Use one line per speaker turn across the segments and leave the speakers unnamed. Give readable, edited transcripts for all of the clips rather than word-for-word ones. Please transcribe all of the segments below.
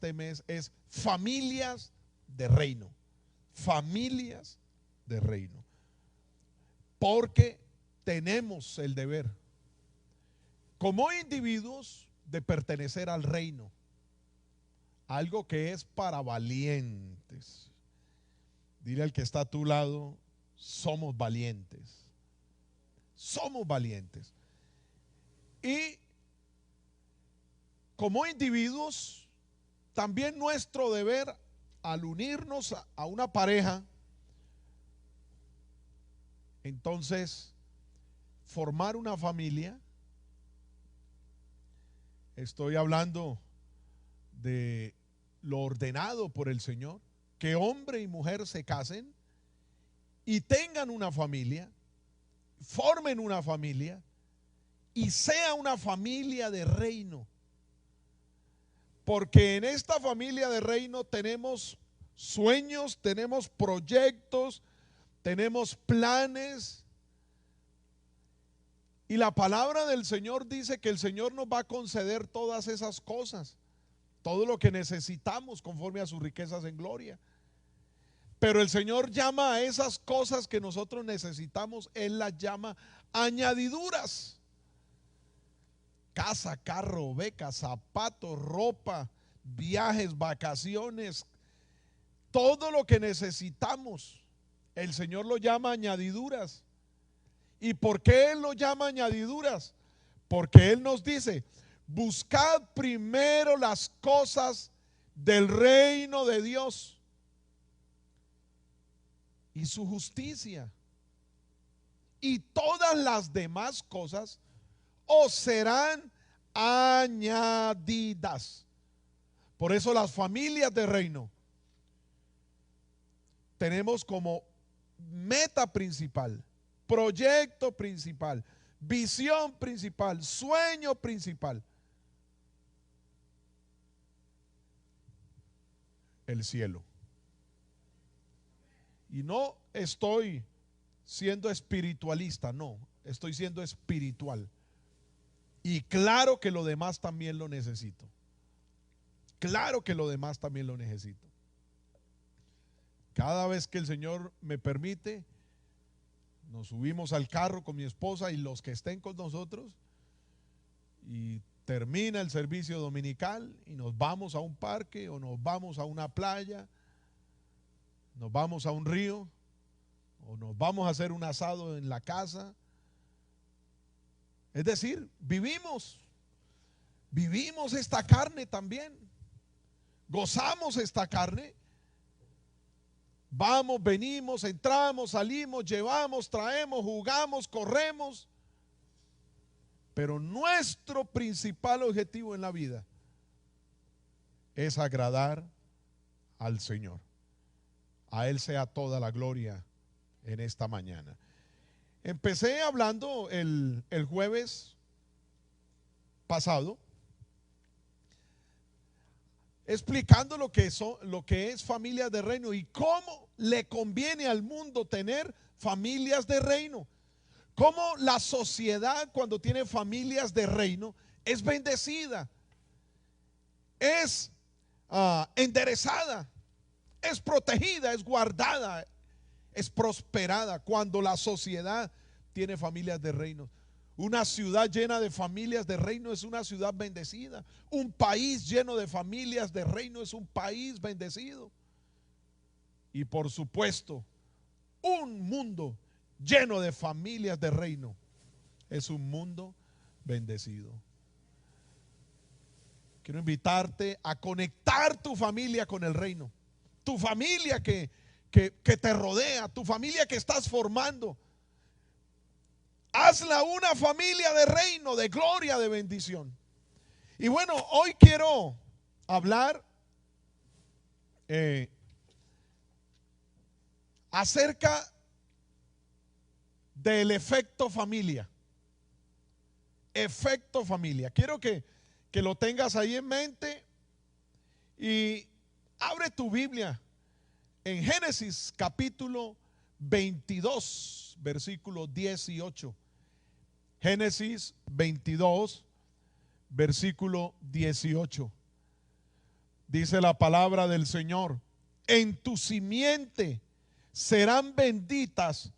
este mes es familias de reino. Familias de reino. Porque tenemos el deber como individuos de pertenecer al reino. Algo que es para valientes. Dile al que está a tu lado, somos valientes. Somos valientes. Y como individuos, también nuestro deber al unirnos a una pareja, entonces formar una familia. Estoy hablando de lo ordenado por el Señor, que hombre y mujer se casen y tengan una familia, formen una familia y sea una familia de reino. Porque en esta familia de reino tenemos sueños, tenemos proyectos, tenemos planes. Y la palabra del Señor dice que el Señor nos va a conceder todas esas cosas, todo lo que necesitamos conforme a sus riquezas en gloria. Pero el Señor llama a esas cosas que nosotros necesitamos, Él las llama añadiduras. Casa, carro, beca, zapatos, ropa, viajes, vacaciones, todo lo que necesitamos, el Señor lo llama añadiduras. ¿Y por qué Él lo llama añadiduras? Porque Él nos dice, buscad primero las cosas del reino de Dios y su justicia, y todas las demás cosas os serán añadidas. Por eso las familias de reino tenemos como meta principal, proyecto principal, visión principal, sueño principal, el cielo. Y no estoy siendo espiritualista, no, estoy siendo espiritual. Y claro que lo demás también lo necesito. Claro que lo demás también lo necesito. Cada vez que el Señor me permite, nos subimos al carro con mi esposa y los que estén con nosotros, y termina el servicio dominical y nos vamos a un parque o nos vamos a una playa, nos vamos a un río o nos vamos a hacer un asado en la casa. Es decir, vivimos esta carne también, gozamos esta carne. Vamos, venimos, entramos, salimos, llevamos, traemos, jugamos, corremos. Pero nuestro principal objetivo en la vida es agradar al Señor. A Él sea toda la gloria en esta mañana. Empecé hablando el jueves pasado, explicando lo que es familias de reino y cómo le conviene al mundo tener familias de reino. Cómo la sociedad, cuando tiene familias de reino, es bendecida, es enderezada, es protegida, es guardada, es prosperada cuando la sociedad tiene familias de reino. Una ciudad llena de familias de reino es una ciudad bendecida. Un país lleno de familias de reino es un país bendecido. Y por supuesto, un mundo lleno de familias de reino es un mundo bendecido. Quiero invitarte a conectar tu familia con el reino. Tu familia que te rodea, tu familia que estás formando. Hazla una familia de reino, de gloria, de bendición. Y bueno, hoy quiero hablar acerca del efecto familia. Efecto familia. Quiero que lo tengas ahí en mente y abre tu Biblia en Génesis capítulo 22, versículo 18. Génesis 22, versículo 18. Dice la palabra del Señor: en tu simiente serán benditas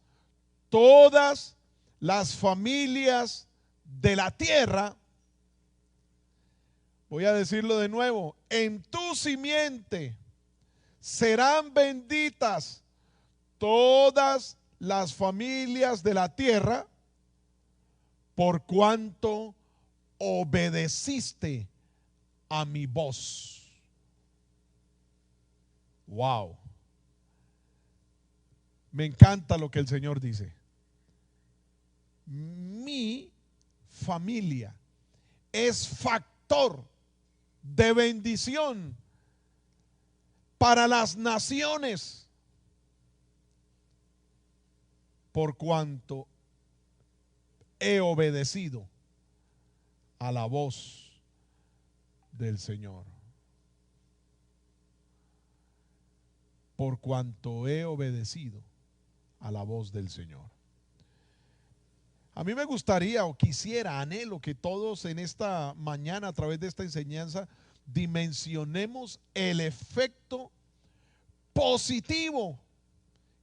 todas las familias de la tierra. Voy a decirlo de nuevo: en tu simiente serán benditas todas las familias de la tierra, por cuanto obedeciste a mi voz. Wow. Me encanta lo que el Señor dice. Mi familia es factor de bendición para las naciones, por cuanto he obedecido a la voz del Señor. Por cuanto he obedecido a la voz del Señor. A mí me gustaría o quisiera, anhelo que todos en esta mañana, a través de esta enseñanza, dimensionemos el efecto positivo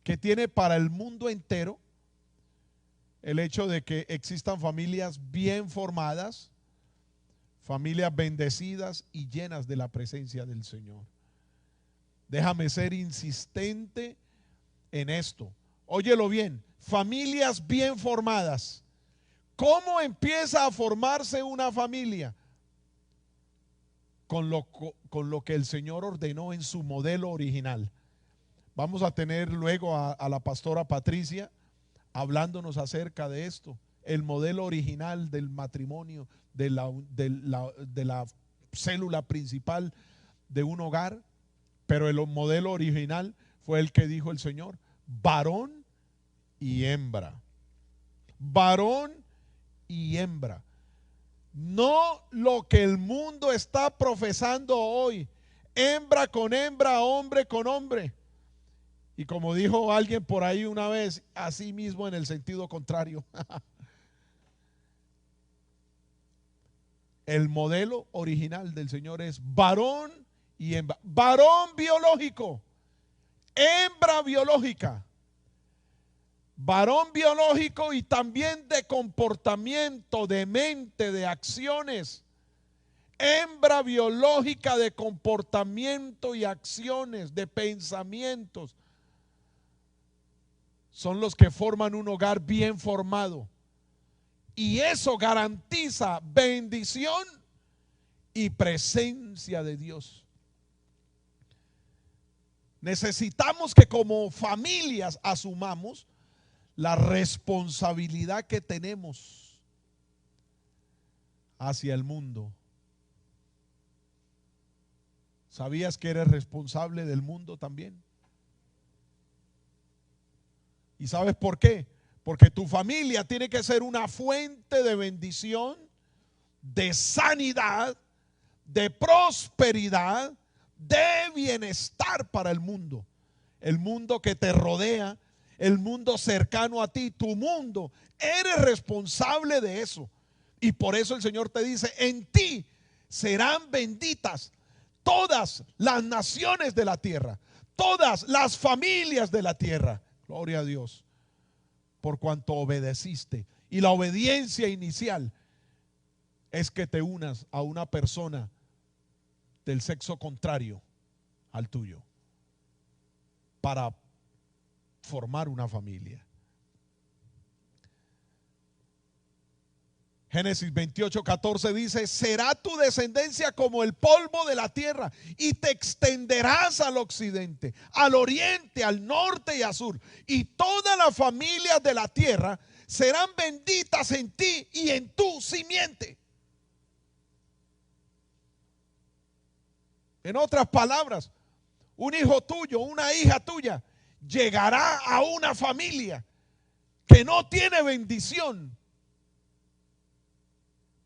que tiene para el mundo entero el hecho de que existan familias bien formadas, familias bendecidas y llenas de la presencia del Señor. Déjame ser insistente en esto. Óyelo bien: familias bien formadas. ¿Cómo empieza a formarse una familia? Con lo que el Señor ordenó en su modelo original. Vamos a tener luego a la pastora Patricia hablándonos acerca de esto, el modelo original del matrimonio, de la célula principal de un hogar. Pero el modelo original fue el que dijo el Señor: varón y hembra. Varón y hembra. No lo que el mundo está profesando hoy: hembra con hembra, hombre con hombre. Y como dijo alguien por ahí una vez, así mismo en el sentido contrario. El modelo original del Señor es varón y hembra. Varón biológico, hembra biológica. Varón biológico y también de comportamiento, de mente, de acciones. Hembra biológica de comportamiento y acciones, de pensamientos. Son los que forman un hogar bien formado. Y eso garantiza bendición y presencia de Dios. Necesitamos que como familias asumamos la responsabilidad que tenemos hacia el mundo. ¿Sabías que eres responsable del mundo también? ¿Y sabes por qué? Porque tu familia tiene que ser una fuente de bendición, de sanidad, de prosperidad, de bienestar para el mundo. El mundo que te rodea, el mundo cercano a ti, tu mundo. Eres responsable de eso. Y por eso el Señor te dice: en ti serán benditas todas las naciones de la tierra, todas las familias de la tierra. Gloria a Dios, por cuanto obedeciste. Y la obediencia inicial es que te unas a una persona del sexo contrario al tuyo para formar una familia. Génesis 28:14 dice: será tu descendencia como el polvo de la tierra, y te extenderás al occidente, al oriente, al norte y al sur, y todas las familias de la tierra serán benditas en ti y en tu simiente. En otras palabras, un hijo tuyo, una hija tuya llegará a una familia que no tiene bendición.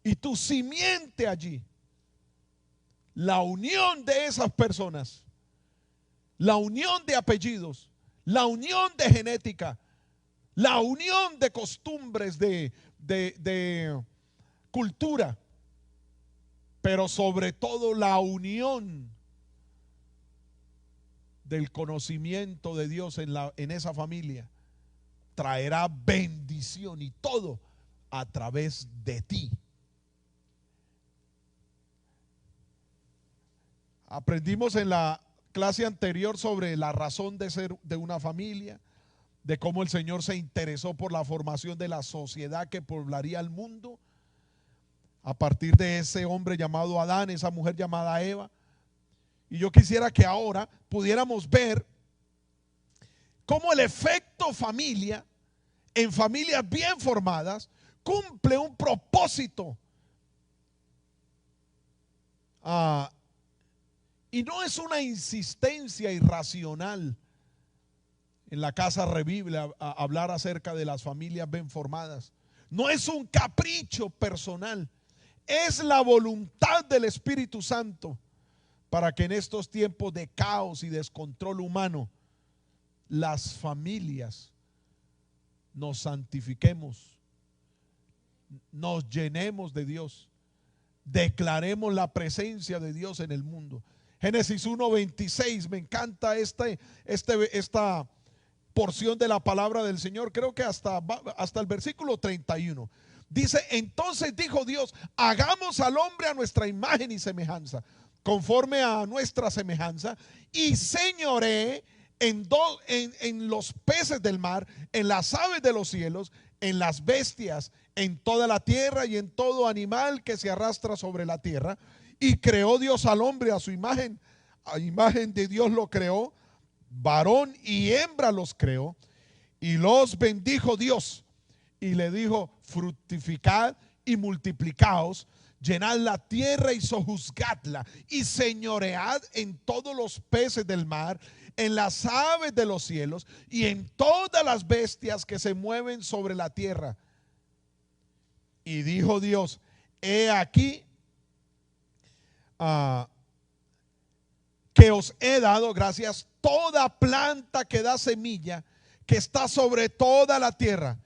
Y tu simiente allí, la unión de esas personas, la unión de apellidos, la unión de genética, la unión de costumbres, de cultura, pero sobre todo la unión del conocimiento de Dios en esa familia, traerá bendición y todo a través de ti. Aprendimos en la clase anterior sobre la razón de ser de una familia, de cómo el Señor se interesó por la formación de la sociedad que poblaría el mundo a partir de ese hombre llamado Adán, esa mujer llamada Eva. Y yo quisiera que ahora pudiéramos ver cómo el efecto familia, en familias bien formadas, cumple un propósito. Y no es una insistencia irracional en la Casa Revive a hablar acerca de las familias bien formadas. No es un capricho personal, es la voluntad del Espíritu Santo para que en estos tiempos de caos y descontrol humano, las familias nos santifiquemos, nos llenemos de Dios, declaremos la presencia de Dios en el mundo. Génesis 1:26, me encanta esta porción de la palabra del Señor, creo que hasta el versículo 31. Dice: entonces dijo Dios, hagamos al hombre a nuestra imagen y semejanza, conforme a nuestra semejanza, y señoree en los peces del mar, en las aves de los cielos, en las bestias, en toda la tierra y en todo animal que se arrastra sobre la tierra. Y creó Dios al hombre a su imagen, a imagen de Dios lo creó, varón y hembra los creó, y los bendijo Dios y le dijo: fructificad y multiplicaos, llenad la tierra y sojuzgadla, y señoread en todos los peces del mar, en las aves de los cielos y en todas las bestias que se mueven sobre la tierra. Y dijo Dios: he aquí que os he dado, gracias, toda planta que da semilla, que está sobre toda la tierra,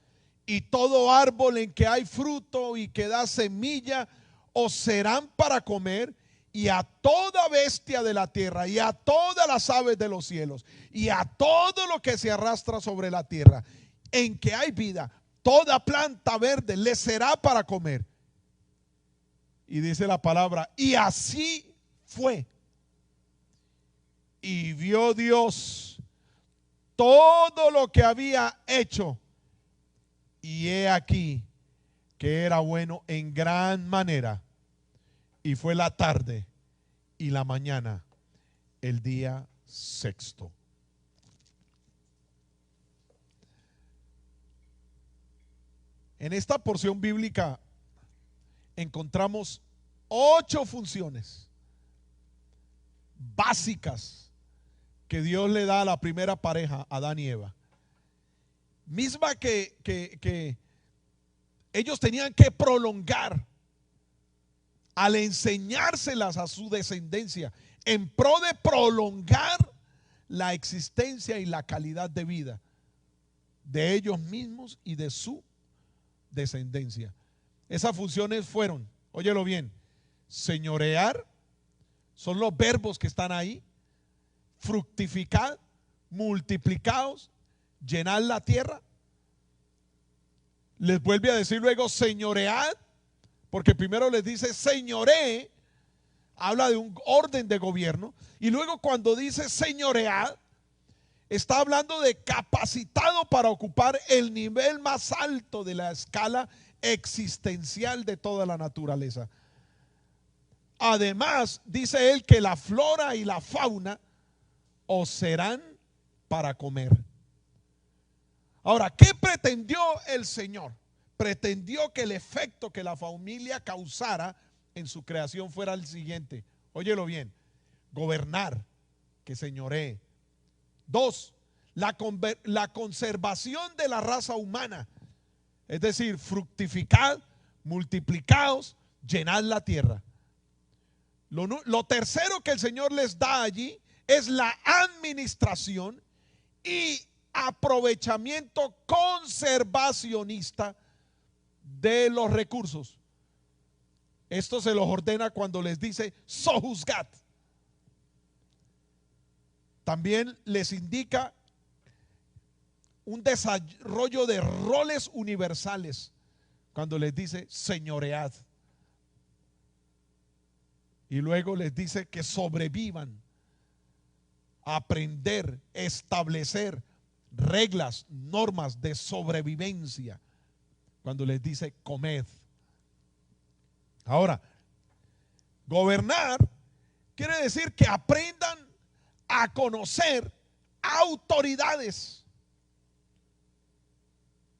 y todo árbol en que hay fruto y que da semilla, os serán para comer, y a toda bestia de la tierra, y a todas las aves de los cielos, y a todo lo que se arrastra sobre la tierra, en que hay vida, toda planta verde le será para comer. Y dice la palabra: y así fue. Y vio Dios todo lo que había hecho, y he aquí que era bueno en gran manera. Y fue la tarde y la mañana, el día sexto. En esta porción bíblica encontramos 8 funciones básicas que Dios le da a la primera pareja, Adán y Eva, misma que ellos tenían que prolongar al enseñárselas a su descendencia, en pro de prolongar la existencia y la calidad de vida de ellos mismos y de su descendencia. Esas funciones fueron, óyelo bien: señorear, son los verbos que están ahí; fructificar, multiplicaos, llenar la tierra. Les vuelve a decir luego señoread, porque primero les dice señoree, habla de un orden de gobierno, y luego cuando dice señoread, está hablando de capacitado para ocupar el nivel más alto de la escala existencial de toda la naturaleza. Además, dice él que la flora y la fauna os serán para comer. Ahora, ¿qué pretendió el Señor? Pretendió que el efecto que la familia causara en su creación fuera el siguiente. Óyelo bien: gobernar, que señoree. 2, la conservación de la raza humana, es decir, fructificad, multiplicaos, llenad la tierra. Lo tercero que el Señor les da allí es la administración y aprovechamiento conservacionista de los recursos. Esto se los ordena cuando les dice sojuzgad. también les indica un desarrollo de roles universales cuando les dice señoread. Y luego les dice que sobrevivan, aprender, establecer reglas, normas de sobrevivencia cuando les dice comed. Ahora, gobernar quiere decir que aprendan a conocer autoridades.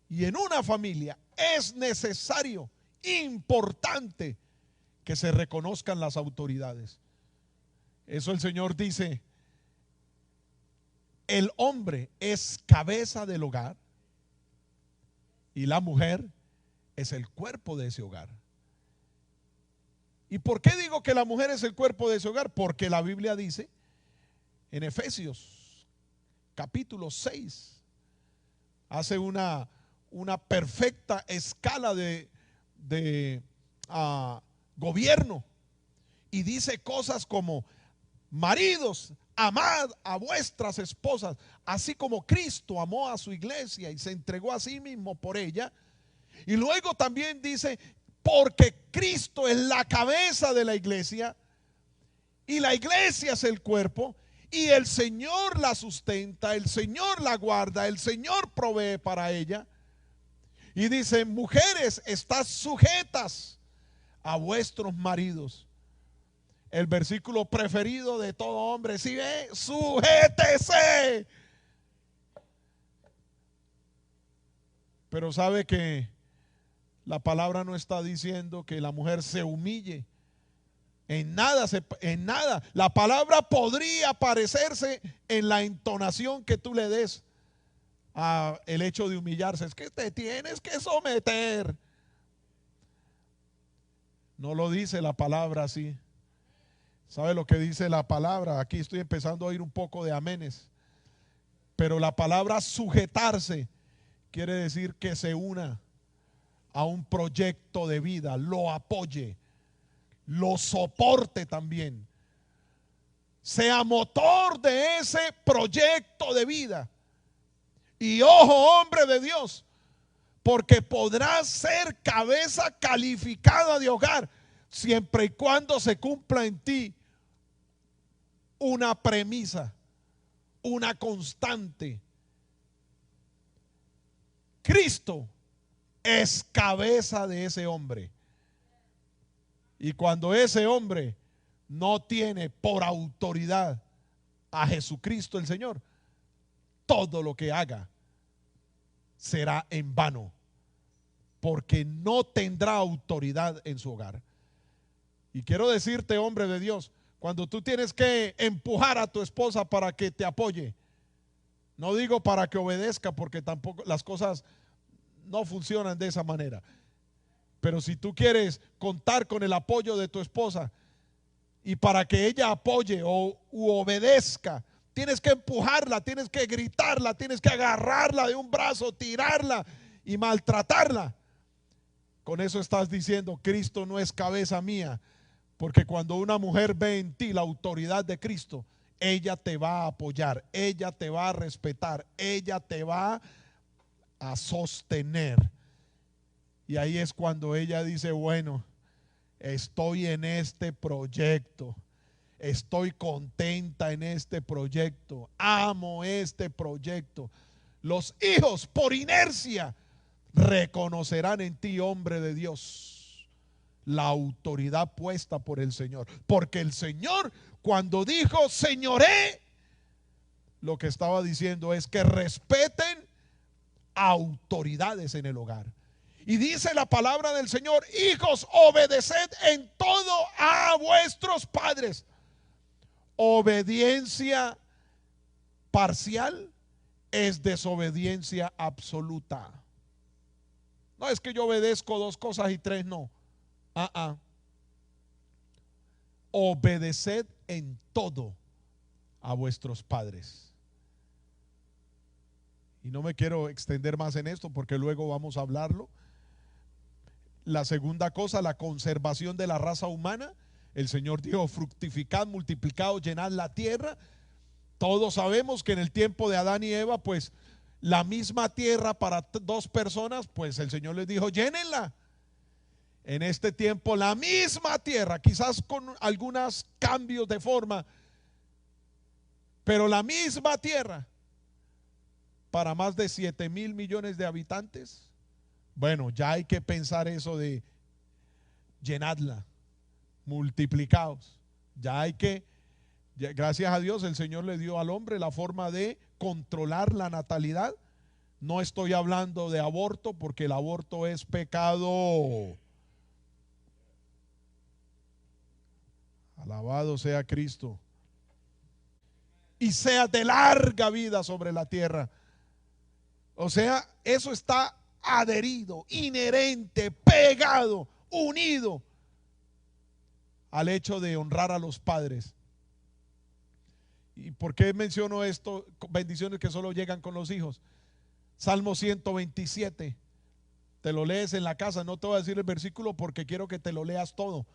Y en una familia es necesario, importante, que se reconozcan las autoridades. Eso el Señor dice, el hombre es cabeza del hogar y la mujer es el cuerpo de ese hogar. ¿Y por qué digo que la mujer es el cuerpo de ese hogar? Porque la Biblia dice en Efesios capítulo 6, hace una perfecta escala de gobierno y dice cosas como: maridos, amad a vuestras esposas, así como Cristo amó a su iglesia y se entregó a sí mismo por ella. Y luego también dice: porque Cristo es la cabeza de la iglesia y la iglesia es el cuerpo, y el Señor la sustenta, el Señor la guarda, el Señor provee para ella. Y dice: mujeres, estad sujetas a vuestros maridos. El versículo preferido de todo hombre, ¿sí ve? Sujétese. Pero sabe que la palabra no está diciendo que la mujer se humille. En nada, en nada. La palabra podría parecerse en la entonación que tú le des a el hecho de humillarse. Es que te tienes que someter. No lo dice la palabra así. ¿Sabe lo que dice la palabra? Aquí estoy empezando a oír un poco de amenes. Pero la palabra sujetarse quiere decir que se una a un proyecto de vida, lo apoye, lo soporte también, sea motor de ese proyecto de vida. Y ojo, hombre de Dios, porque podrás ser cabeza calificada de hogar siempre y cuando se cumpla en ti una premisa, una constante. Cristo es cabeza de ese hombre. Y cuando ese hombre no tiene por autoridad a Jesucristo el Señor, todo lo que haga será en vano, porque no tendrá autoridad en su hogar. Y quiero decirte, hombre de Dios, cuando tú tienes que empujar a tu esposa para que te apoye, no digo para que obedezca, porque tampoco las cosas no funcionan de esa manera. Pero si tú quieres contar con el apoyo de tu esposa y para que ella apoye u obedezca, tienes que empujarla, tienes que gritarla, tienes que agarrarla de un brazo, tirarla y maltratarla. Con eso estás diciendo: Cristo no es cabeza mía. Porque cuando una mujer ve en ti la autoridad de Cristo, ella te va a apoyar, ella te va a respetar, ella te va a sostener. Y ahí es cuando ella dice: bueno, estoy en este proyecto, estoy contenta en este proyecto, amo este proyecto. Los hijos, por inercia, reconocerán en ti, hombre de Dios, la autoridad puesta por el Señor. Porque el Señor, cuando dijo señoré, lo que estaba diciendo es que respeten autoridades en el hogar. Y dice la palabra del Señor: hijos, obedeced en todo a vuestros padres. Obediencia parcial es desobediencia absoluta. No es que yo obedezco 2 cosas y 3 no. Obedeced en todo a vuestros padres. Y no me quiero extender más en esto porque luego vamos a hablarlo. La segunda cosa, la conservación de la raza humana. El Señor dijo: fructificad, multiplicaos, llenad la tierra. Todos sabemos que en el tiempo de Adán y Eva, pues la misma tierra para dos personas, pues el Señor les dijo, llénenla. En este tiempo la misma tierra, quizás con algunos cambios de forma, pero la misma tierra para más de 7.000 millones de habitantes. Bueno, ya hay que pensar eso de llenadla, multiplicados. Ya hay que, gracias a Dios, el Señor le dio al hombre la forma de controlar la natalidad. No estoy hablando de aborto, porque el aborto es pecado. Alabado sea Cristo. Y sea de larga vida sobre la tierra. O sea, eso está adherido, inherente, pegado, unido al hecho de honrar a los padres. ¿Y por qué menciono esto? Bendiciones que solo llegan con los hijos. Salmo 127. Te lo lees en la casa. No te voy a decir el versículo porque quiero que te lo leas todo.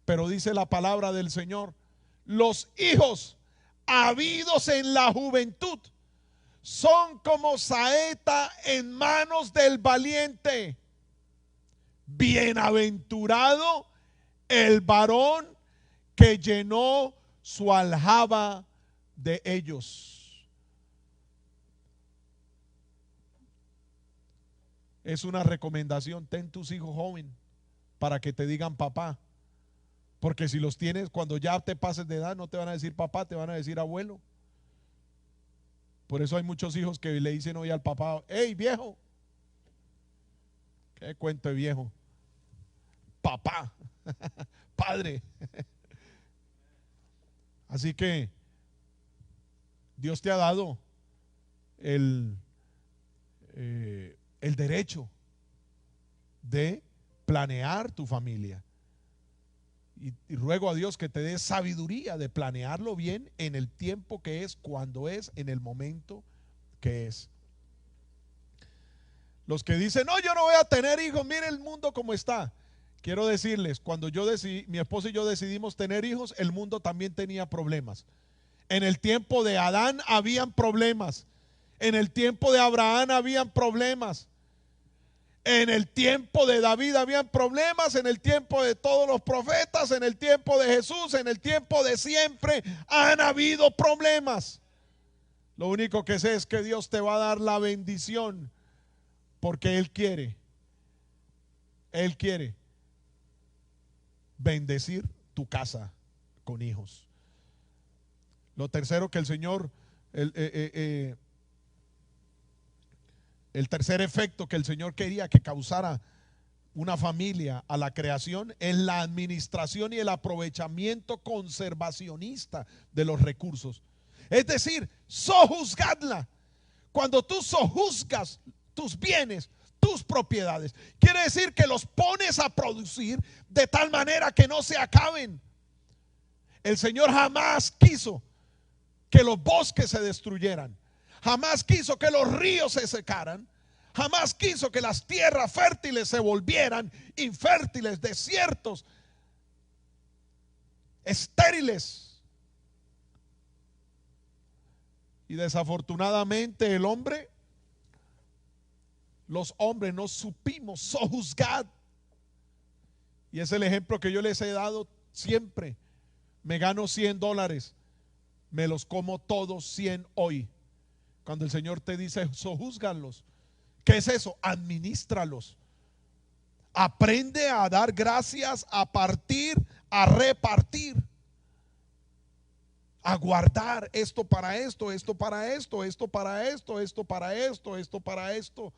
Pero dice la palabra del Señor: los hijos habidos en la juventud son como saeta en manos del valiente. Bienaventurado el varón que llenó su aljaba de ellos. Es una recomendación: ten tus hijos jóvenes para que te digan papá. Porque si los tienes cuando ya te pases de edad, no te van a decir papá, te van a decir abuelo. Por eso hay muchos hijos que le dicen hoy al papá: hey viejo. ¿Qué cuento de viejo? Papá, padre. Así que Dios te ha dado el derecho de planear tu familia. Y ruego a Dios que te dé sabiduría de planearlo bien en el tiempo que es, cuando es, en el momento que es. Los que dicen: no, yo no voy a tener hijos, mire el mundo como está. Quiero decirles, cuando yo decidí, mi esposa y yo decidimos tener hijos, el mundo también tenía problemas. En el tiempo de Adán habían problemas. En el tiempo de Abraham habían problemas. En el tiempo de David habían problemas, en el tiempo de todos los profetas, en el tiempo de Jesús, en el tiempo de siempre han habido problemas. Lo único que sé es que Dios te va a dar la bendición porque Él quiere bendecir tu casa con hijos. Lo tercero que el Señor, el tercer efecto que el Señor quería que causara una familia a la creación es la administración y el aprovechamiento conservacionista de los recursos. Es decir, sojuzgadla. Cuando tú sojuzgas tus bienes, tus propiedades, quiere decir que los pones a producir de tal manera que no se acaben. El Señor jamás quiso que los bosques se destruyeran. Jamás quiso que los ríos se secaran. Jamás quiso que las tierras fértiles se volvieran infértiles, desiertos, estériles. Y desafortunadamente los hombres no supimos sojuzgar. Y es el ejemplo que yo les he dado siempre. Me gano $100, me los como todos 100 hoy. Cuando el Señor te dice sojúzgalos, ¿qué es eso? Administralos. Aprende a dar gracias, a partir, a repartir, a guardar esto para esto, esto para esto, esto para esto, esto para esto, esto para esto,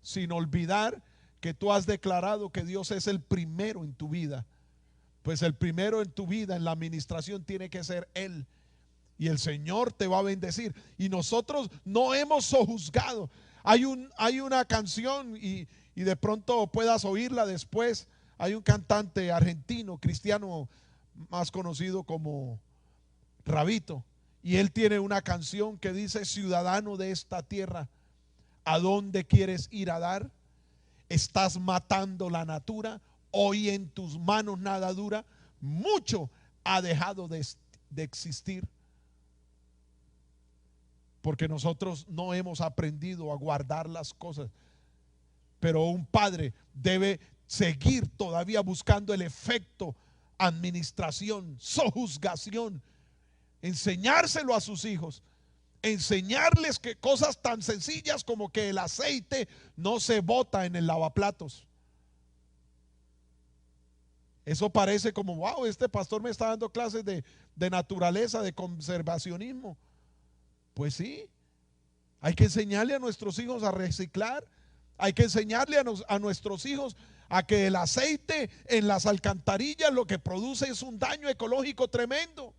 sin olvidar que tú has declarado que Dios es el primero en tu vida. Pues el primero en tu vida, en la administración, tiene que ser Él. Y el Señor te va a bendecir. Y nosotros no hemos sojuzgado. Hay una canción y de pronto puedas oírla después. Hay un cantante argentino, cristiano, más conocido como Rabito. Y él tiene una canción que dice: ciudadano de esta tierra, ¿a dónde quieres ir a dar? Estás matando la natura. Hoy en tus manos nada dura. Mucho ha dejado de existir. porque nosotros no hemos aprendido a guardar las cosas. Pero un padre debe seguir todavía buscando el efecto, administración, sojuzgación, enseñárselo a sus hijos, enseñarles que cosas tan sencillas como que el aceite no se bota en el lavaplatos. Eso parece como, wow, este pastor me está dando clases de naturaleza, de conservacionismo. Pues sí, hay que enseñarle a nuestros hijos a reciclar. Hay que enseñarle a nuestros hijos a que el aceite en las alcantarillas lo que produce es un daño ecológico tremendo.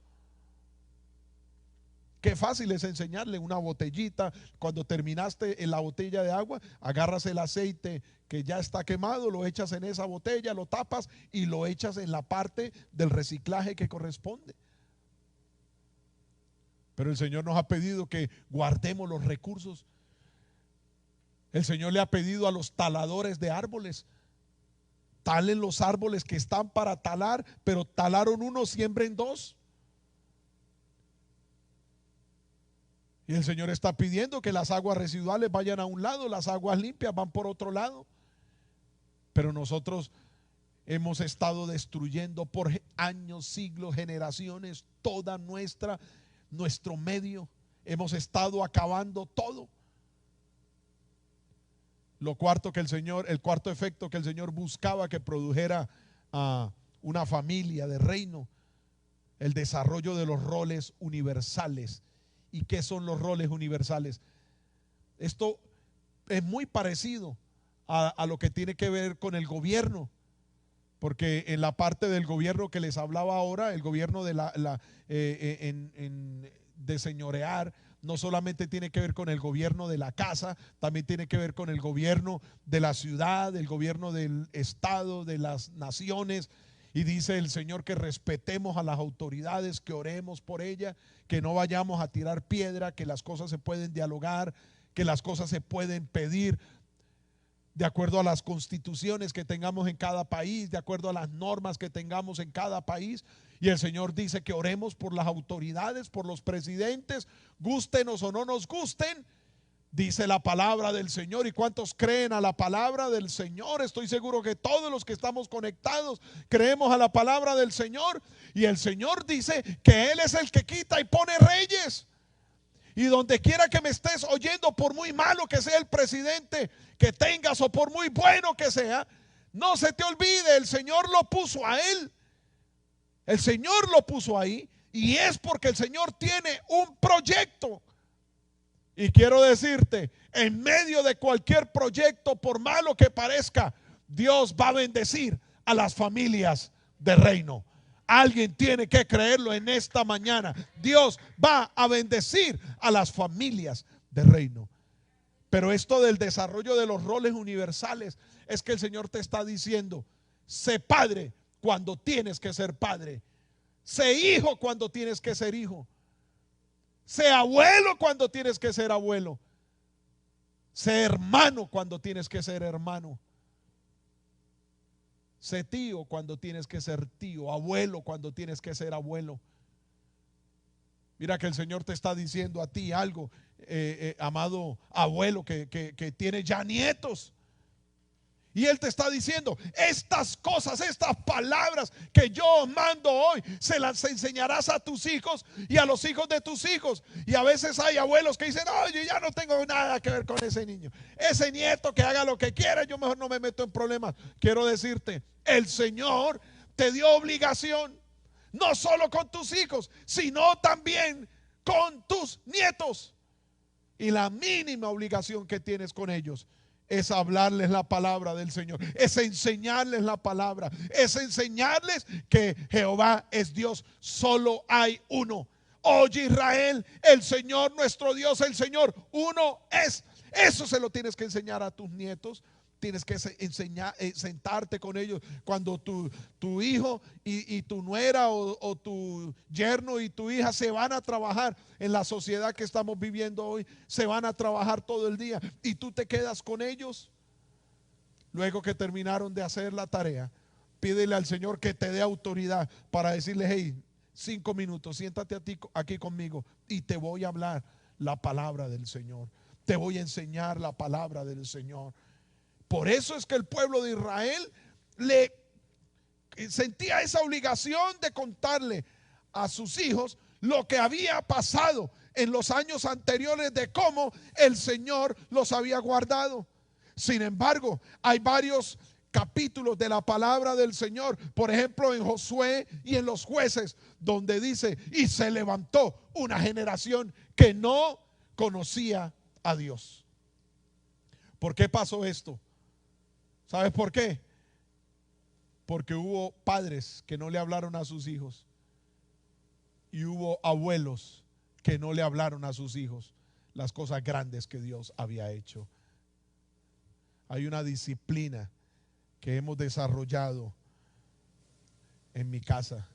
Qué fácil es enseñarle una botellita. Cuando terminaste en la botella de agua, agarras el aceite que ya está quemado, lo echas en esa botella, lo tapas y lo echas en la parte del reciclaje que corresponde. Pero el Señor nos ha pedido que guardemos los recursos. El Señor le ha pedido a los taladores de árboles: talen los árboles que están para talar, pero talaron uno, siembren dos. Y el Señor está pidiendo que las aguas residuales vayan a un lado, las aguas limpias van por otro lado. Pero nosotros hemos estado destruyendo por años, siglos, generaciones, toda nuestro medio. Hemos estado acabando todo. El cuarto efecto que el Señor buscaba que produjera a una familia de reino: el desarrollo de los roles universales. ¿Y qué son los roles universales? Esto es muy parecido a lo que tiene que ver con el gobierno, porque en la parte del gobierno que les hablaba ahora, el gobierno de señorear, no solamente tiene que ver con el gobierno de la casa, también tiene que ver con el gobierno de la ciudad, el gobierno del estado, de las naciones. Y dice el Señor que respetemos a las autoridades, que oremos por ellas, que no vayamos a tirar piedra, que las cosas se pueden dialogar, que las cosas se pueden pedir de acuerdo a las constituciones que tengamos en cada país, de acuerdo a las normas que tengamos en cada país. Y el Señor dice que oremos por las autoridades, por los presidentes, gústenos o no nos gusten. Dice la palabra del Señor. ¿Y cuántos creen a la palabra del Señor? Estoy seguro que todos los que estamos conectados creemos a la palabra del Señor. Y el Señor dice que Él es el que quita y pone reyes. Y donde quiera que me estés oyendo, por muy malo que sea el presidente que tengas o por muy bueno que sea, no se te olvide, el Señor lo puso a él. El Señor lo puso ahí, y es porque el Señor tiene un proyecto. Y quiero decirte, en medio de cualquier proyecto, por malo que parezca, Dios va a bendecir a las familias de reino. Alguien tiene que creerlo en esta mañana. Dios va a bendecir a las familias de reino. Pero esto del desarrollo de los roles universales es que el Señor te está diciendo: sé padre cuando tienes que ser padre, sé hijo cuando tienes que ser hijo, sé abuelo cuando tienes que ser abuelo, sé hermano cuando tienes que ser hermano, sé tío cuando tienes que ser tío, abuelo cuando tienes que ser abuelo. Mira que el Señor te está diciendo a ti algo, amado abuelo que tiene ya nietos. Y Él te está diciendo: estas cosas, estas palabras que yo mando hoy, se las enseñarás a tus hijos y a los hijos de tus hijos. Y a veces hay abuelos que dicen: no, yo ya no tengo nada que ver con ese niño, ese nieto que haga lo que quiera, yo mejor no me meto en problemas. Quiero decirte, el Señor te dio obligación, no solo con tus hijos, sino también con tus nietos. Y la mínima obligación que tienes con ellos es hablarles la palabra del Señor, es enseñarles la palabra, es enseñarles que Jehová es Dios, solo hay uno. Oye Israel, el Señor nuestro Dios, el Señor uno es. Eso se lo tienes que enseñar a tus nietos. Tienes que enseñar, sentarte con ellos cuando tu hijo y tu nuera o tu yerno y tu hija se van a trabajar en la sociedad que estamos viviendo hoy. Se van a trabajar todo el día y tú te quedas con ellos. Luego que terminaron de hacer la tarea, pídele al Señor que te dé autoridad para decirles: hey, 5 minutos, siéntate aquí conmigo y te voy a hablar. la palabra del Señor. Te voy a enseñar la palabra del Señor. Por eso es que el pueblo de Israel le sentía esa obligación de contarle a sus hijos lo que había pasado en los años anteriores, de cómo el Señor los había guardado. Sin embargo, hay varios capítulos de la palabra del Señor, por ejemplo en Josué y en los Jueces, donde dice: y se levantó una generación que no conocía a Dios. ¿Por qué pasó esto? ¿Sabes por qué? Porque hubo padres que no le hablaron a sus hijos y hubo abuelos que no le hablaron a sus hijos las cosas grandes que Dios había hecho. Hay una disciplina que hemos desarrollado en mi casa,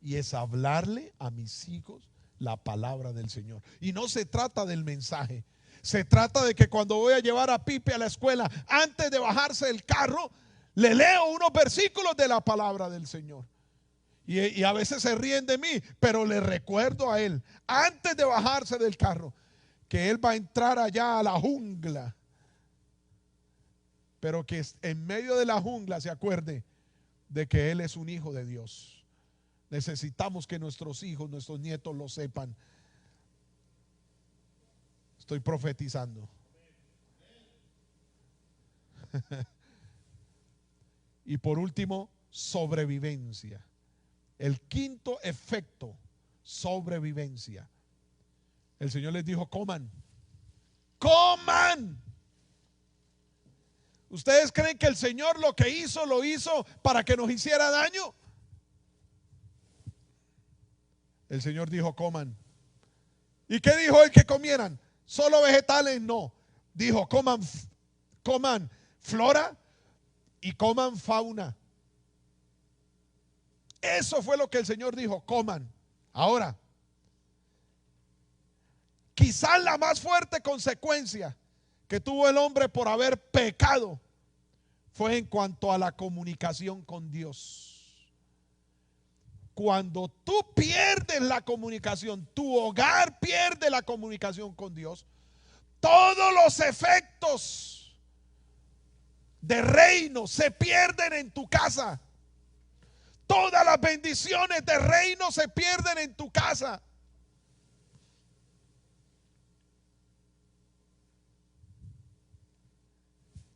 y es hablarle a mis hijos la palabra del Señor. Y no se trata del mensaje, se trata de que cuando voy a llevar a Pipe a la escuela, antes de bajarse del carro, le leo unos versículos de la palabra del Señor. Y a veces se ríen de mí, pero le recuerdo a él, antes de bajarse del carro, que él va a entrar allá a la jungla, pero que en medio de la jungla se acuerde de que él es un hijo de Dios. Necesitamos que nuestros hijos, nuestros nietos lo sepan. Estoy profetizando. Y por último, sobrevivencia. El quinto efecto, sobrevivencia. El Señor les dijo: coman, coman. ¿Ustedes creen que el Señor lo que hizo, lo hizo para que nos hiciera daño? El Señor dijo: coman. ¿Y qué dijo Él que comieran? ¿Solo vegetales? No. Dijo: coman flora y coman fauna. Eso fue lo que el Señor dijo: coman. Ahora, quizás la más fuerte consecuencia que tuvo el hombre por haber pecado fue en cuanto a la comunicación con Dios. Cuando tú pierdes la comunicación, tu hogar pierde la comunicación con Dios, todos los efectos de reino se pierden en tu casa. Todas las bendiciones de reino se pierden en tu casa.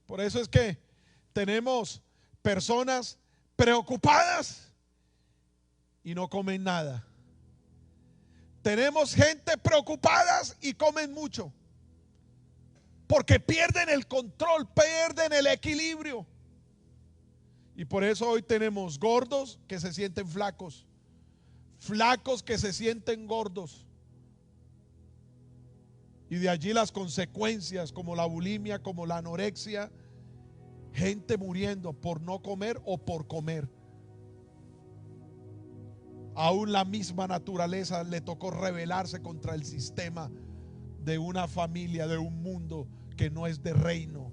Por eso es que tenemos personas preocupadas y no comen nada. Tenemos gente preocupadas y comen mucho, porque pierden el control, pierden el equilibrio. Y por eso hoy tenemos gordos que se sienten flacos, flacos que se sienten gordos. Y de allí las consecuencias, como la bulimia, como la anorexia, gente muriendo por no comer o por comer. Aún la misma naturaleza le tocó rebelarse contra el sistema de una familia, de un mundo que no es de reino.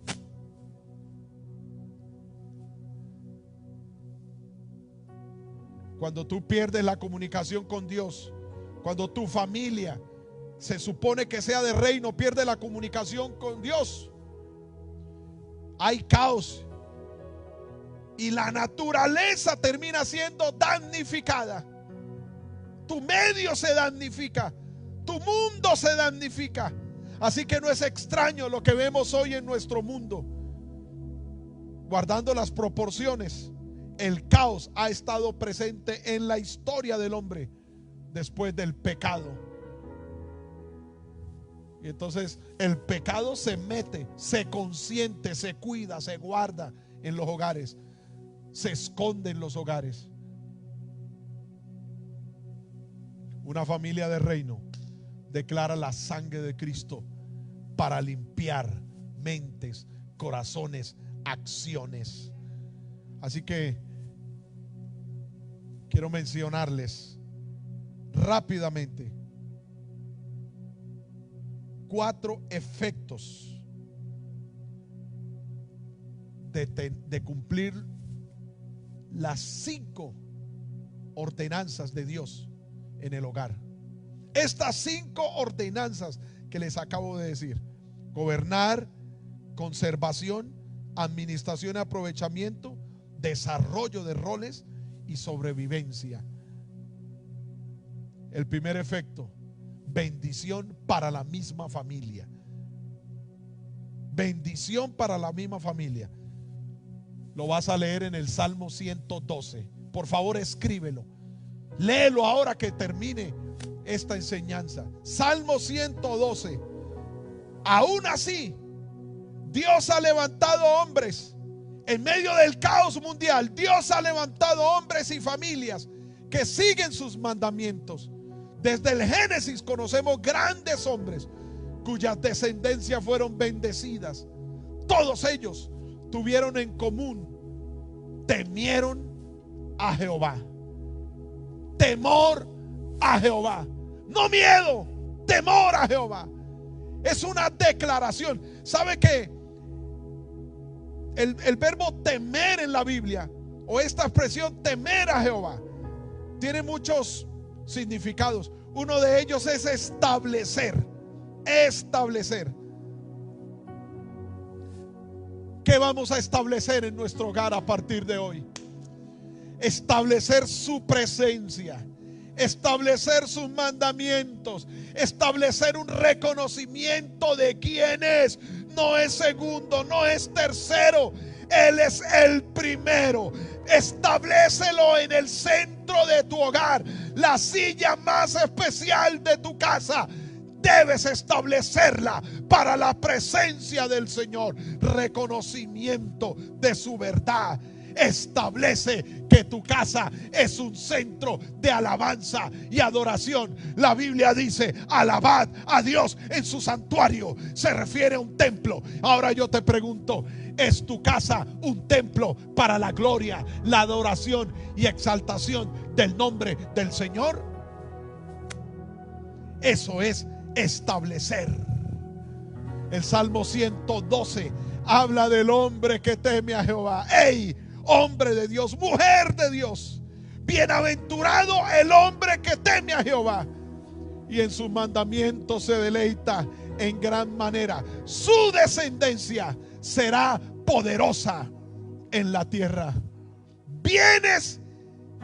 Cuando tú pierdes la comunicación con Dios, cuando tu familia se supone que sea de reino, pierde la comunicación con Dios, hay caos y la naturaleza termina siendo damnificada. Tu medio se damnifica, tu mundo se damnifica. Así que no es extraño lo que vemos hoy en nuestro mundo. Guardando las proporciones, el caos ha estado presente en la historia del hombre después del pecado. Y entonces el pecado se mete, se consiente, se cuida, se guarda en los hogares, se esconde en los hogares. Una familia de reino declara la sangre de Cristo para limpiar mentes, corazones, acciones. Así que quiero mencionarles rápidamente 4 efectos de cumplir las 5 ordenanzas de Dios en el hogar. Estas 5 ordenanzas que que les acabo de decir: gobernar, conservación, administración y aprovechamiento, desarrollo de roles y sobrevivencia. El primer efecto: bendición para la misma familia. Bendición para la misma familia. Lo vas a leer en el Salmo 112. Por favor, escríbelo. Léelo ahora que termine esta enseñanza. Salmo 112. Aún así, Dios ha levantado hombres en medio del caos mundial. Dios ha levantado hombres y familias que siguen sus mandamientos. Desde el Génesis conocemos grandes hombres cuyas descendencias fueron bendecidas. Todos ellos tuvieron en común: temieron a Jehová. Temor a Jehová. No miedo, temor a Jehová. Es una declaración. ¿Sabe qué? El verbo temer en la Biblia, o esta expresión temer a Jehová, tiene muchos significados. Uno de ellos es establecer. Establecer. ¿Qué vamos a establecer en nuestro hogar a partir de hoy? Establecer su presencia, establecer sus mandamientos, establecer un reconocimiento de quién es. No es segundo, no es tercero, Él es el primero. Establécelo en el centro de tu hogar, la silla más especial de tu casa. Debes establecerla para la presencia del Señor. Reconocimiento de su verdad. Establece que tu casa es un centro de alabanza y adoración. La Biblia dice: alabad a Dios en su santuario. Se refiere a un templo. Ahora yo te pregunto: ¿es tu casa un templo para la gloria, la adoración y exaltación del nombre del Señor? Eso es establecer. El Salmo 112 habla del hombre que teme a Jehová. ¡Ey! Hombre de Dios, mujer de Dios, bienaventurado el hombre que teme a Jehová y en sus mandamientos se deleita en gran manera. Su descendencia será poderosa en la tierra. Bienes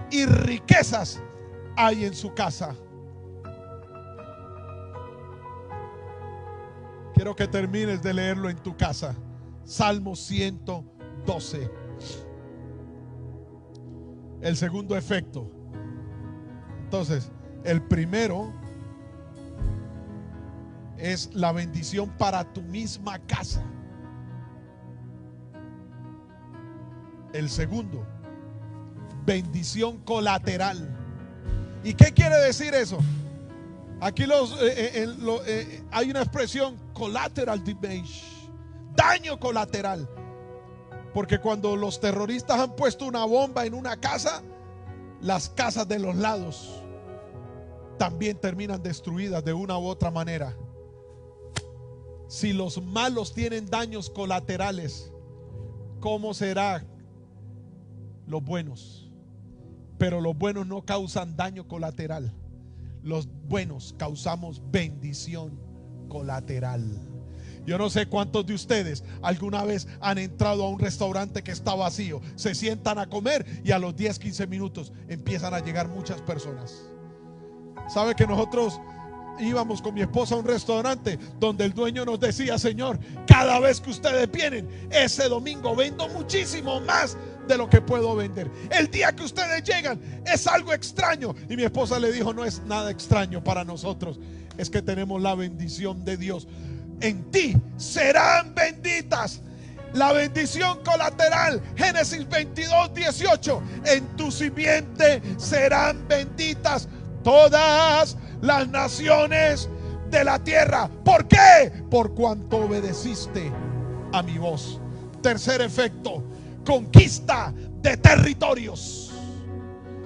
y riquezas hay en su casa. Quiero que termines de leerlo en tu casa. Salmo 112. El segundo efecto. Entonces, el primero es la bendición para tu misma casa. El segundo, bendición colateral. ¿Y qué quiere decir eso? Aquí hay una expresión: collateral damage, daño colateral. Porque cuando los terroristas han puesto una bomba en una casa, las casas de los lados también terminan destruidas de una u otra manera. Si los malos tienen daños colaterales, ¿cómo será los buenos? Pero los buenos no causan daño colateral. Los buenos causamos bendición colateral. Yo no sé cuántos de ustedes alguna vez han entrado a un restaurante que está vacío, se sientan a comer y a los 10-15 minutos empiezan a llegar muchas personas. ¿Sabe que nosotros íbamos con mi esposa a un restaurante donde el dueño nos decía: Señor, cada vez que ustedes vienen, ese domingo vendo muchísimo más de lo que puedo vender. El día que ustedes llegan es algo extraño. Y mi esposa le dijo: no es nada extraño para nosotros, es que tenemos la bendición de Dios. En ti serán benditas. La bendición colateral, Génesis 22:18: en tu simiente serán benditas todas las naciones de la tierra. ¿Por qué? Por cuanto obedeciste a mi voz. Tercer efecto: conquista de territorios.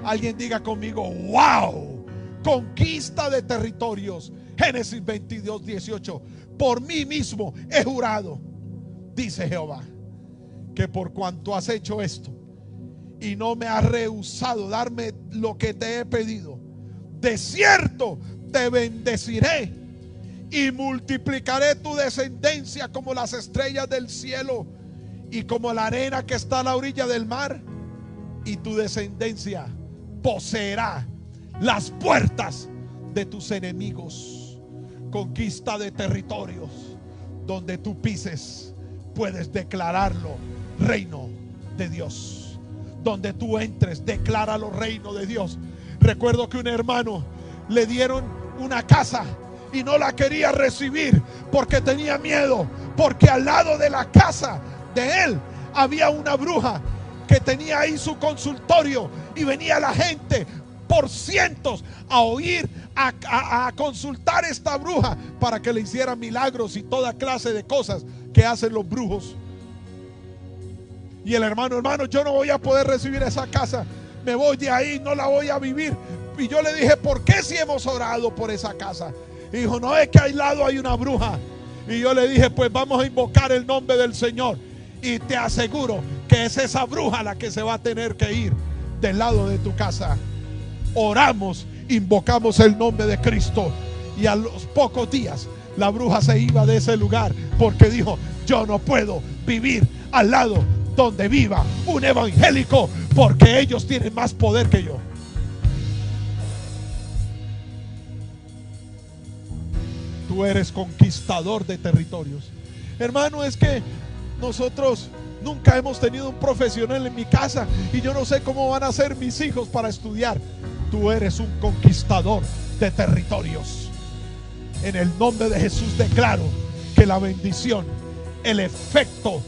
Alguien diga conmigo: wow. Conquista de territorios. Génesis 22:18: por mí mismo he jurado, dice Jehová, que por cuanto has hecho esto y no me has rehusado darme lo que te he pedido, de cierto te bendeciré y multiplicaré tu descendencia como las estrellas del cielo y como la arena que está a la orilla del mar, y tu descendencia poseerá las puertas de tus enemigos. Conquista de territorios. Donde tú pises, puedes declararlo reino de Dios. Donde tú entres, decláralo reino de Dios. Recuerdo que un hermano le dieron una casa y no la quería recibir porque tenía miedo, porque al lado de la casa de él había una bruja que tenía ahí su consultorio, y venía la gente por cientos a oír, a consultar a esta bruja para que le hiciera milagros y toda clase de cosas que hacen los brujos. Y el hermano, yo no voy a poder recibir esa casa, me voy de ahí, no la voy a vivir. Y yo le dije, ¿por qué si hemos orado por esa casa? Y dijo, no, es que al lado hay una bruja. Y yo le dije, pues vamos a invocar el nombre del Señor, y te aseguro que es esa bruja la que se va a tener que ir del lado de tu casa. Oramos, invocamos el nombre de Cristo, y a los pocos días la bruja se iba de ese lugar, porque dijo, yo no puedo vivir al lado donde viva un evangélico, porque ellos tienen más poder que yo. Tú eres conquistador de territorios. Hermano, es que nosotros nunca hemos tenido un profesional en mi casa y yo no sé cómo van a ser mis hijos para estudiar. Tú eres un conquistador de territorios. En el nombre de Jesús declaro que la bendición, el efecto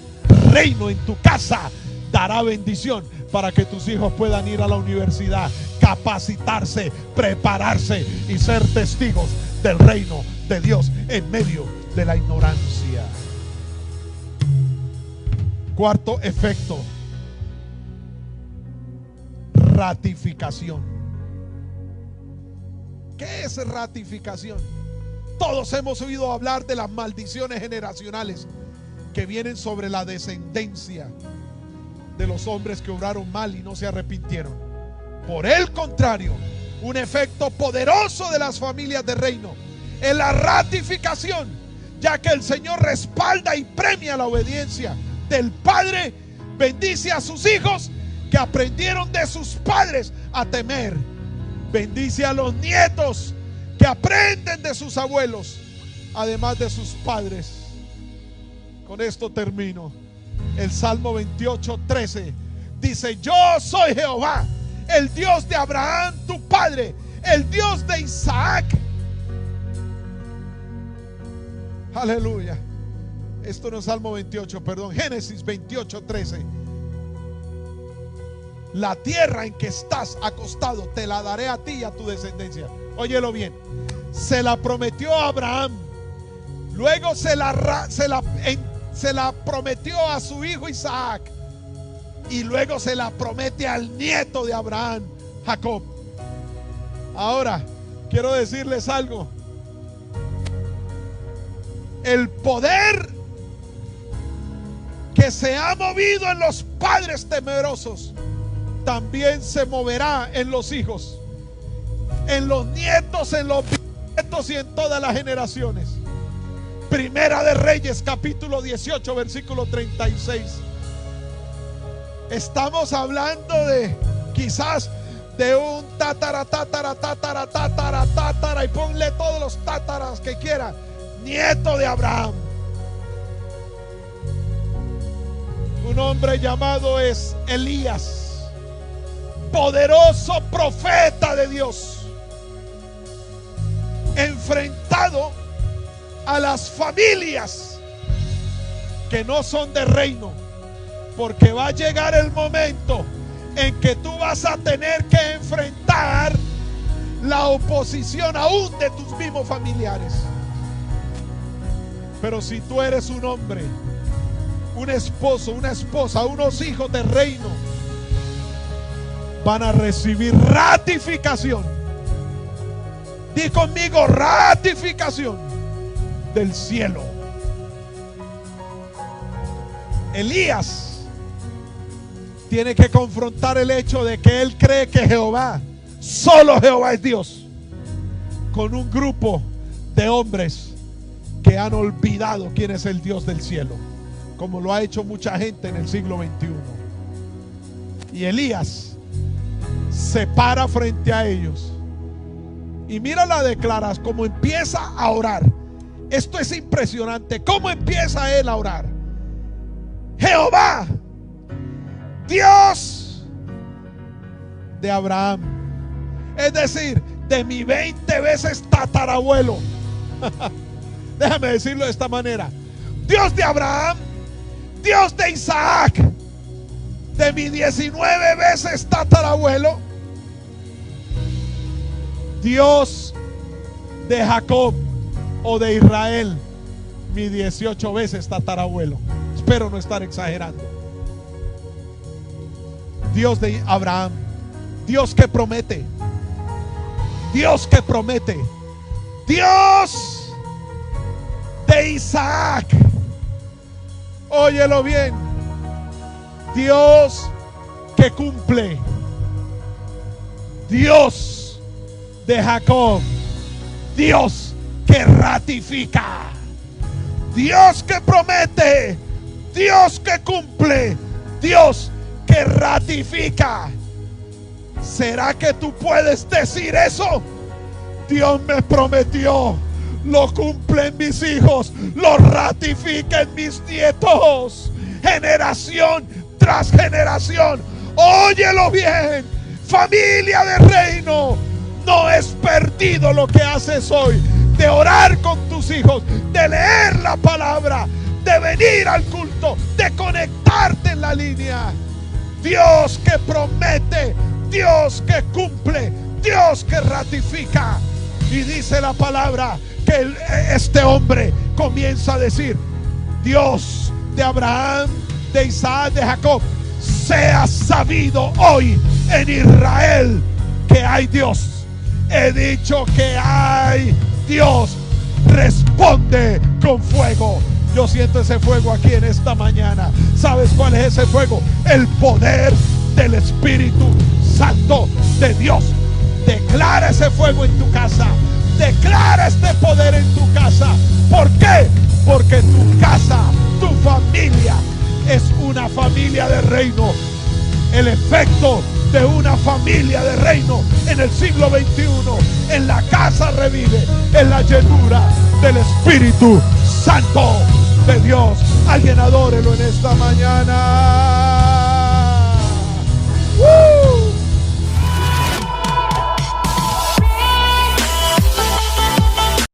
reino en tu casa dará bendición para que tus hijos puedan ir a la universidad, capacitarse, prepararse y ser testigos del reino de Dios en medio de la ignorancia. Cuarto efecto, ratificación. ¿Qué es ratificación? Todos hemos oído hablar de las maldiciones generacionales que vienen sobre la descendencia de los hombres que obraron mal y no se arrepintieron. Por el contrario, un efecto poderoso de las familias de reino es la ratificación, ya que el Señor respalda y premia la obediencia del padre, bendice a sus hijos que aprendieron de sus padres a temer, bendice a los nietos que aprenden de sus abuelos, además de sus padres. Con esto termino. El Salmo 28:13 dice: yo soy Jehová, el Dios de Abraham tu padre, el Dios de Isaac. Aleluya. Esto no es Salmo 28, perdón, Génesis 28:13. La tierra en que estás acostado te la daré a ti y a tu descendencia. Óyelo bien. Se la prometió a Abraham, luego se la prometió a su hijo Isaac, y luego se la promete al nieto de Abraham, Jacob. Ahora quiero decirles algo. El poder que se ha movido en los padres temerosos también se moverá en los hijos, en los nietos, en los bisnietos y en todas las generaciones. Primera de Reyes, capítulo 18, versículo 36. Estamos hablando de quizás de un tatara, y ponle todos los tátaras que quiera, nieto de Abraham. Un hombre llamado es Elías, poderoso profeta de Dios, enfrentado a las familias que no son de reino, porque va a llegar el momento en que tú vas a tener que enfrentar la oposición aún de tus mismos familiares. Pero si tú eres un hombre, un esposo, una esposa, unos hijos de reino, van a recibir ratificación. Di conmigo: ratificación del cielo. Elías tiene que confrontar el hecho de que él cree que Jehová, solo Jehová es Dios, con un grupo de hombres que han olvidado quién es el Dios del cielo, como lo ha hecho mucha gente en el siglo XXI. Y Elías se para frente a ellos y mira la declaración, como empieza a orar. Esto es impresionante, cómo empieza él a orar. Jehová, Dios de Abraham, es decir, de mi 20 veces tatarabuelo. Déjame decirlo de esta manera: Dios de Abraham, Dios de Isaac, de mi 19 veces tatarabuelo, Dios de Jacob o de Israel, mi 18 veces tatarabuelo. Espero no estar exagerando. Dios de Abraham, Dios que promete, Dios que promete, Dios de Isaac, óyelo bien, Dios que cumple, Dios de Jacob, Dios que ratifica, Dios que promete, Dios que cumple, Dios que ratifica. ¿Será que tú puedes decir eso? Dios me prometió, lo cumple en mis hijos, lo ratifica en mis nietos, generación tras generación. Óyelo bien, familia de reino, no es perdido lo que haces hoy, de orar con tus hijos, de leer la palabra, de venir al culto, de conectarte en la línea. Dios que promete, Dios que cumple, Dios que ratifica. Y dice la palabra que este hombre comienza a decir: Dios de Abraham, de Isaac, de Jacob, sea sabido hoy en Israel que hay Dios. He dicho que hay Dios. Responde con fuego. Yo siento ese fuego aquí en esta mañana. ¿Sabes cuál es ese fuego? El poder del Espíritu Santo de Dios. Declara ese fuego en tu casa. Declara este poder en tu casa. ¿Por qué? Porque tu casa, tu familia es una familia de reino. El efecto de una familia de reino en el siglo XXI en la casa revive, en la llenura del Espíritu Santo de Dios. Alguien adórelo en esta mañana.